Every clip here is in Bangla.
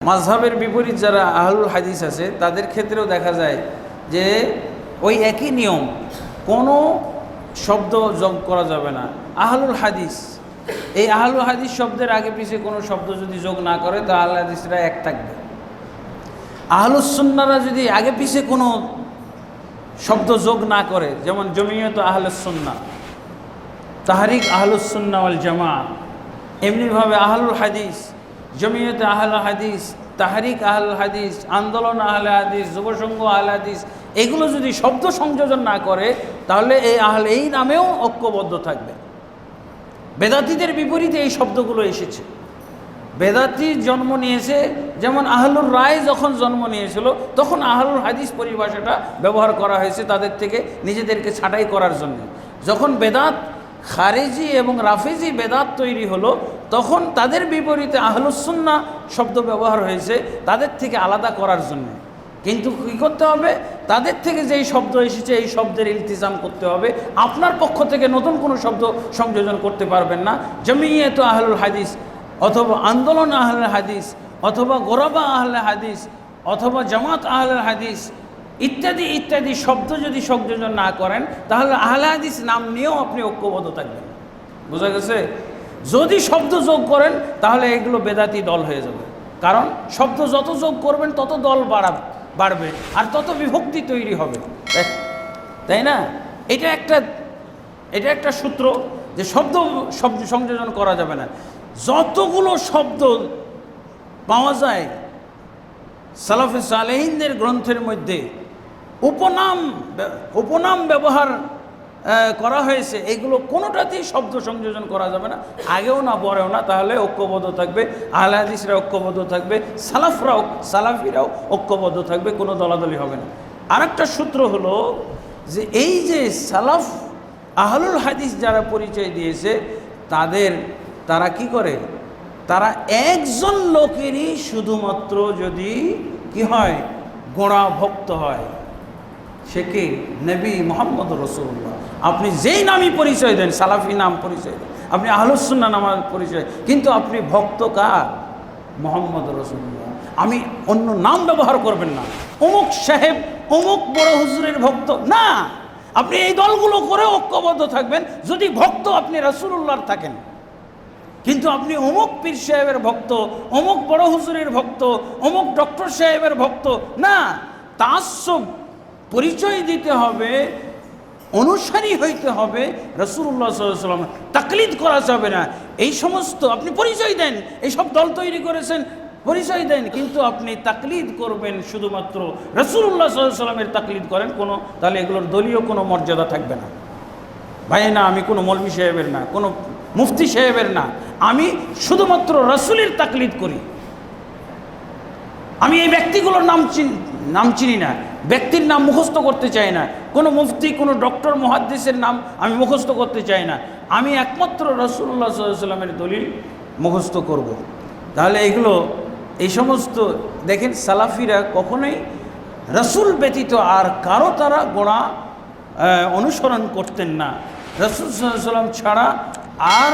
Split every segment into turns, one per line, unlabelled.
মাযহাবের বিপরীত যারা আহলুল হাদিস আছে তাদের ক্ষেত্রেও দেখা যায় যে ওই একই নিয়ম, কোনো শব্দ যোগ করা যাবে না। আহলুল হাদিস, এই আহলুল হাদিস শব্দের আগে পিছে কোনো শব্দ যদি যোগ না করে তো আহলুল হাদিসরা এক থাকবে। আহলুস সুন্নাহরা যদি আগে পিছে কোনো শব্দ যোগ না করে, যেমন জমিয়ত আহলুস সুন্নাহ, তাহরিক আহলুস সুন্নাহ ওয়াল জামাআহ, এমনিভাবে আহলুল হাদিস, জমিয়ত আহলুল হাদিস, তাহরিক আহলুল হাদিস, আন্দোলন আহলে হাদিস, যুবসংঘ আহলে হাদিস, এগুলো যদি শব্দ সংযোজন না করে তাহলে এই নামেও ঐক্যবদ্ধ থাকবে। বেদাতীদের বিপরীতে এই শব্দগুলো এসেছে। বেদাতি জন্ম নিয়েছে, যেমন আহলুর রায় যখন জন্ম নিয়েছিল তখন আহলুল হাদিস পরিভাষাটা ব্যবহার করা হয়েছে তাদের থেকে নিজেদেরকে ছাঁটাই করার জন্য। যখন বেদাত খারেজি এবং রাফেজি বেদাত তৈরি হলো তখন তাদের বিপরীতে আহলুস সুন্নাহ শব্দ ব্যবহার হয়েছে তাদের থেকে আলাদা করার জন্য। কিন্তু কী করতে হবে, তাদের থেকে যেই শব্দ এসেছে এই শব্দের ইলতিজাম করতে হবে। আপনার পক্ষ থেকে নতুন কোনো শব্দ সংযোজন করতে পারবেন না। জমিয়ত আহলুল হাদিস অথবা আন্দোলন আহলে হাদিস অথবা গোরাবা আহলে হাদিস অথবা জামাত আহলে হাদিস ইত্যাদি ইত্যাদি শব্দ যদি সংযোজন না করেন তাহলে আহলে হাদিস নাম নিয়েও আপনি ঐক্যবদ্ধ থাকবেন। বোঝা গেছে? যদি শব্দ যোগ করেন তাহলে এগুলো বেদাতি দল হয়ে যাবে। কারণ শব্দ যত যোগ করবেন তত দল বাড়বে আর তত বিভক্তি তৈরি হবে, তাই না? এটা একটা সূত্র যে শব্দ সংযোজন করা যাবে না। যতগুলো শব্দ পাওয়া যায় সালাফে সালেহিনদের গ্রন্থের মধ্যে উপনাম ব্যবহার করা হয়েছে, এগুলো কোনোটাতেই শব্দ সংযোজন করা যাবে না, আগেও না পরেও না। তাহলে ঐক্যবদ্ধ থাকবে, আহলে হাদিসরা ঐক্যবদ্ধ থাকবে, সালাফিরাও ঐক্যবদ্ধ থাকবে, কোনো দলাদলি হবে না। আরেকটা সূত্র হলো যে এই যে সালাফ আহলুল হাদিস যারা পরিচয় দিয়েছে তারা কি করে, তারা একজন লোকেরই শুধুমাত্র যদি কি হয়, গোড়া ভক্ত হয়, সে কি নবী মুহাম্মদ রাসূলুল্লাহ। আপনি যেই নামই পরিচয় দেন, সালাফি নাম পরিচয় দেন, আপনি আহলুস সুন্নাহ নাম পরিচয়, কিন্তু আপনি ভক্ত কার? মুহাম্মদ রাসূলুল্লাহ। আমি অন্য নাম ব্যবহার করবেন না, অমুক সাহেব অমুক বড় হুজুরের ভক্ত না। আপনি এই দলগুলো করে ঐক্যবদ্ধ থাকবেন যদি ভক্ত আপনি রাসূলুল্লাহর থাকেন। কিন্তু আপনি অমুক পীর সাহেবের ভক্ত, অমুক বড় হুজুরের ভক্ত, অমুক ডক্টর সাহেবের ভক্ত না। তাআসসুব পরিচয় দিতে হবে, অনুসারী হইতে হবে রাসূলুল্লাহ সাল্লাল্লাহু আলাইহি ওয়াসাল্লাম। তাকলিদ করা যাবে না। এই সমস্ত আপনি পরিচয় দেন, এইসব দল তৈরি করেছেন, পরিচয় দেন, কিন্তু আপনি তাকলিদ করবেন শুধুমাত্র রাসূলুল্লাহ সাল্লাল্লাহু আলাইহি ওয়াসাল্লামের তাকলিদ করেন তাহলে এগুলোর দলীয় কোনো মর্যাদা থাকবে না। ভাই না, আমি কোনো মৌলভী সাহেবের না, কোনো মুফতি সাহেবের না, আমি শুধুমাত্র রাসূলের তাকলিদ করি। আমি এই ব্যক্তিগুলোর নাম চিনি না, ব্যক্তির নাম মুখস্থ করতে চাই না, কোনো মুফতি কোনো ডক্টর মুহাদ্দিসের নাম আমি মুখস্থ করতে চাই না। আমি একমাত্র রাসূলুল্লাহ সাল্লাল্লাহু আলাইহি ওয়াসাল্লামের দলিল মুখস্থ করব। তাহলে এই সমস্ত দেখেন, সালাফিরা কখনোই রাসূল ব্যতীত আর কারো তারা গোড়া অনুসরণ করতেন না। রাসূল সাল্লাল্লাহু আলাইহি ওয়াসাল্লাম ছাড়া আর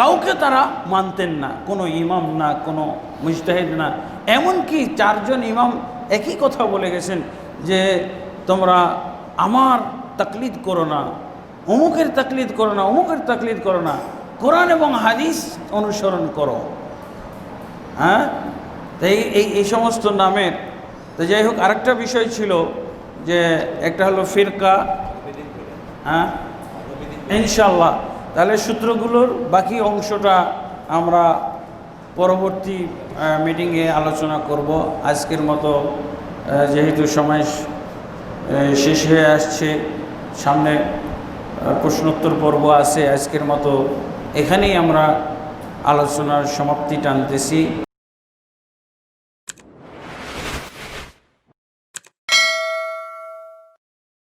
কাউকে তারা মানতেন না, কোনো ইমাম না, কোনো মুজতাহিদ না। এমনকি 4 জন ইমাম একই কথা বলে গেছেন যে তোমরা আমার তাকলিদ করো না, অমুকের তাকলিদ করো না, অমুকের তাকলিদ করো না, কোরআন এবং হাদিস অনুসরণ করো। হ্যাঁ, তাই এই সমস্ত নামের তো যাই হোক। আরেকটা বিষয় ছিল যে একটা হলো ফিরকা। হ্যাঁ, ইনশাআল্লাহ তাহলে সূত্রগুলোর বাকি অংশটা আমরা পরবর্তী মিটিংয়ে আলোচনা করব। আজকের মতো যেহেতু সময় শেষ হয়ে আসছে, সামনে প্রশ্নোত্তর পর্ব আছে, আজকের মতো এখানেই আমরা আলোচনার সমাপ্তি টানতেছি।